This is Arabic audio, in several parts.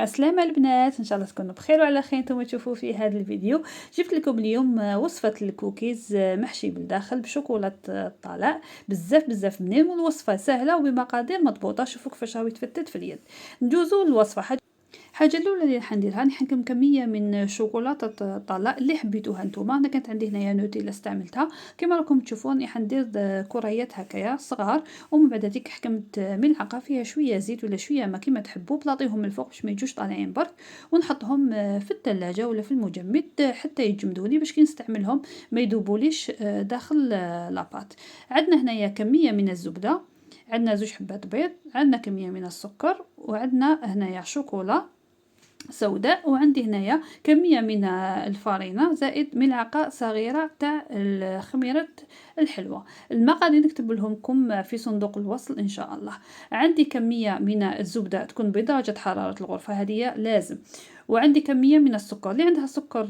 السلامة البنات، ان شاء الله تكونوا بخير وعلى خير. نتوما تشوفوا في هذا الفيديو جبت لكم اليوم وصفة الكوكيز محشي بالداخل بشوكولاتة الطلاء. بزاف بنين، والوصفة سهلة وبمقادير مضبوطة. شوفوا كيفاش راهو يتفتت في اليد. ندوزو للوصفة. الحاجه الاولى اللي راح نديرها، نحكم كميه من شوكولاته الطلاء اللي حبيتوها نتوما. انا كانت عندي هنايا نوتيلا استعملتها كما راكم تشوفون. راح ندير كريات هكايا صغار، ومن بعد هذيك حكمت ملعقه فيها شويه زيت ولا شويه ما كيما تحبوا، بلاطيهم من الفوق باش ما يجوش طالعين برك، ونحطهم في الثلاجه ولا في المجمد حتى يجمدوا لي باش كي نستعملهم ما يذوبوليش داخل لاباط. عندنا هنايا كميه من الزبده، عندنا 2 حبات بيض، عندنا كميه من السكر، وعندنا هنايا شوكولا سوداء، وعندي هنايا كميه من الفارينه زائد ملعقه صغيره تاع خميره الحلوى. المقادير نكتب لكم في صندوق الوصف ان شاء الله. عندي كميه من الزبده تكون بدرجه حراره الغرفه، هذه لازم. وعندي كميه من السكر، اللي عندها سكر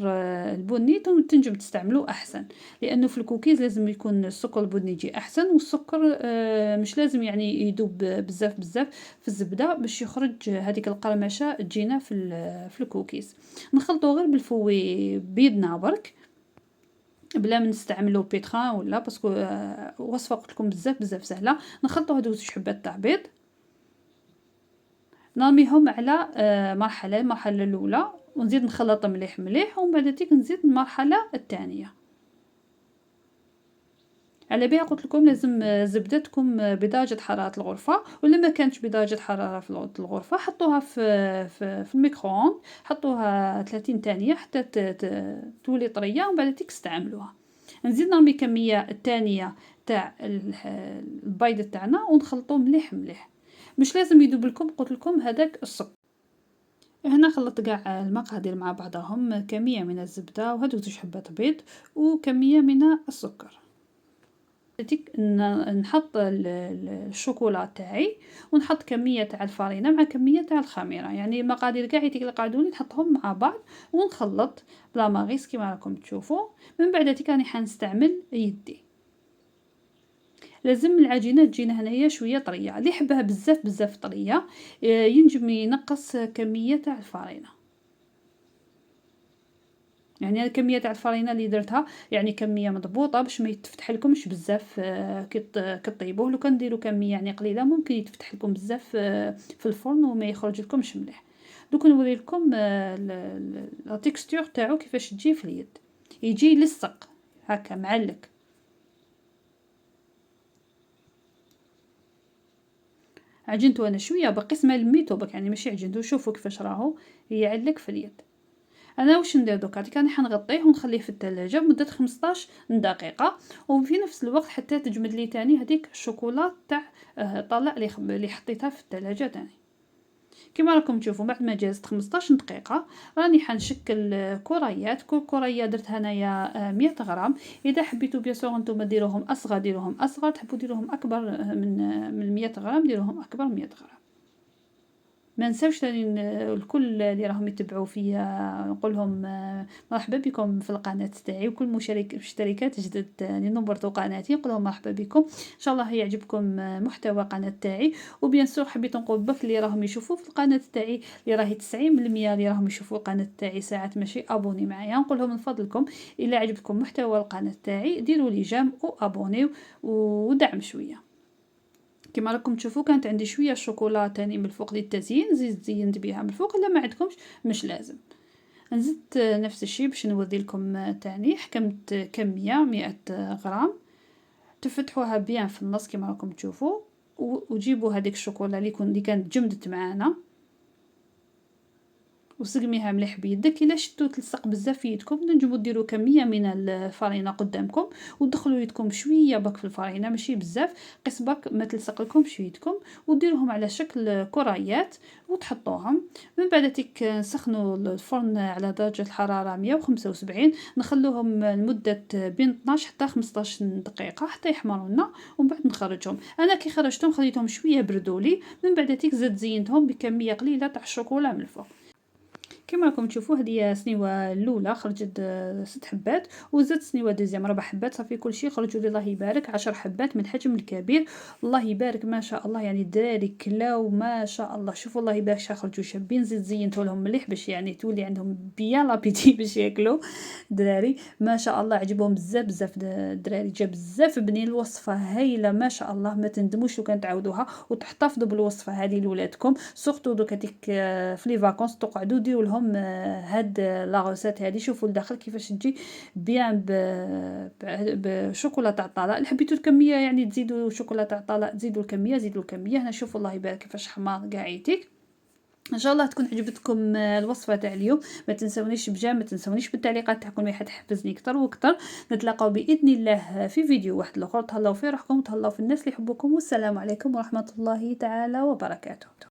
البني تنجم تستعملوه احسن، لانه في الكوكيز لازم يكون السكر البني يجي احسن. والسكر مش لازم يعني يذوب بزاف في الزبده باش يخرج هذيك القرمشه تجينا في الكوكيز. نخلطو غير بالفوي بيدنا برك، بلا ما نستعملوا بيتران ولا، باسكو وصفه قلت لكم بزاف سهله. نخلطوا هذو 2 حبات تاع بيض، نرميهم على المرحله الاولى، ونزيد نخلط مليح، ومن بعد تيك نزيد المرحله الثانيه. على بها قلت لكم لازم زبده تكون بدرجه حراره الغرفه، ولا ما كانتش بدرجه حراره في الغرفه حطوها في الميكرووند، حطوها 30 ثانيه حتى تولي طريه، ومن بعد تيك استعملوها. نزيد نرمي كميه الثانيه تاع البيض تاعنا ونخلطوه مليح. مش لازم يذوب لكم، قلت لكم هذاك السكر. هنا خلطت كاع المقادير مع بعضهم، كميه من الزبده وهذوك 2 حبات بيض وكميه من السكر. نحط الشوكولا تاعي، ونحط كميه تاع الفرينه مع كميه تاع الخميره، يعني المقادير كاع يتقعدوني نحطهم مع بعض ونخلط بلا ماغيس كما راكم تشوفوا. من بعد راني حنستعمل يدي. لازم العجينه تجينا هنايا شويه طريه، اللي يحبها بزاف طريه ينجم ينقص كميه تاع الفرينه. يعني الكميه تاع الفرينه اللي درتها يعني كميه مضبوطه باش ما يتفتح لكمش بزاف كطيبوه. لو كان ديروا كميه يعني قليله ممكن يتفتح لكم بزاف في الفرن وما يخرج لكمش مليح. دوك نوري لكم لا تيكستور تاعو كيفاش تجي في اليد. يجي لصق هكا معلك. عجنتو انا شويه بقيت ما لميتو بك، يعني ماشي عجنتو. شوفوا كيفاش راهو يعلق في اليد. انا واش ندير دوكا؟ راني حنغطيه ونخليه في الثلاجه مده 15 دقيقه، وفي نفس الوقت حتى تجمد لي تاني هذيك الشوكولا تاع طلع اللي حطيتها في الثلاجه تاني. كما راكم تشوفوا بعد ما جازت 15 دقيقه راني حنشكل كريات. كل كريه درت هنايا 100 غرام. اذا حبيتوا بيسور نتوما ديروهم اصغر ديروهم اصغر، تحبوا ديروهم اكبر من 100 غرام ديروهم اكبر 100 غرام. ما نساوش تاني الكل اللي راهم يتبعوا فيا نقولهم مرحبا بكم في القناه تاعي، وكل مشتركات جدد تاني نورتوا قناتي نقولهم مرحبا بكم. ان شاء الله يعجبكم محتوى قناه تاعي. وبيان سور حبيت نقول بك اللي راهم يشوفوا في القناه تاعي، اللي راهي 90% اللي راهم يشوفوا القناه تاعي ساعات ماشي ابوني معايا، نقول لهم من فضلكم الا عجبكم محتوى القناه تاعي ديروا لي جيم وابونيو ودعم شويه. كما راكم تشوفوا كانت عندي شويه شوكولا تاني من الفوق للتزيين، زينت بها من الفوق. الا ما عندكمش مش لازم. نزدت نفس الشيء باش نوري لكم تاني. حكمت كميه 100 غرام، تفتحوها بيان في النص كما راكم تشوفوا، وتجيبوا هذيك الشوكولا اللي كانت جمدت معانا وسقميها مليح بيدك. الا شتو تلصق بزاف في يدكم نجمو ديروا كميه من الفرينه قدامكم ودخلوا يدكم شويه برك في الفرينه ماشي بزاف، قيس برك ما تلصق لكمش في يدكم، وديروهم على شكل كريات وتحطوهم. من بعد تيك نسخنوا الفرن على درجه الحراره 175، نخلوهم لمده بين 12 حتى 15 دقيقه حتى يحمروا لنا، ومن بعد نخرجهم. انا كي خرجتهم خليتهم شويه بردولي، من بعد تيك زدت زينتهم بكميه قليله تاع الشوكولا من الفوق. كما راكم تشوفوا هذه سنيوه الاولى خرجت 6 حبات، وزدت سنيوه دوزيام 4 حبات، صافي كلشي خرجوا لي الله يبارك 10 حبات من الحجم الكبير. الله يبارك ما شاء الله، يعني الدراري كلاو ما شاء الله. شوفوا الله يبارك خرجوا شابين. زيد زينتو لهم مليح باش يعني تولي عندهم بيان لابيتي باش ياكلوا. الدراري ما شاء الله عجبهم بزاف بزاف. الدراري جا بزاف بنين، الوصفه هايله ما شاء الله، ما تندموش لو كان تعاودوها وتحتفظوا بالوصفه هذه لولادكم، سورتو دوك هذيك في لي فاكونس تقعدوا ديروا لهم هاد لا غوسيت هذه. شوفوا الداخل كيفاش تجي بيان بشوكولاته الطلاء. حبيتوا الكميه يعني تزيدوا شوكولاته الطلاء، تزيدوا الكميه زيدوا الكميه. هنا شوفوا الله يبارك كيفاش حمار كاع يتيك. ان شاء الله تكون عجبتكم الوصفه تاع اليوم. ما تنسونيش ما تنسونيش بالتعليقات تاعكم اللي حتحفزني اكثر واكثر. نتلاقاو باذن الله في فيديو واحد اخر. تهلاو في روحكم وتهلاو في الناس اللي يحبوكم، والسلام عليكم ورحمه الله تعالى وبركاته.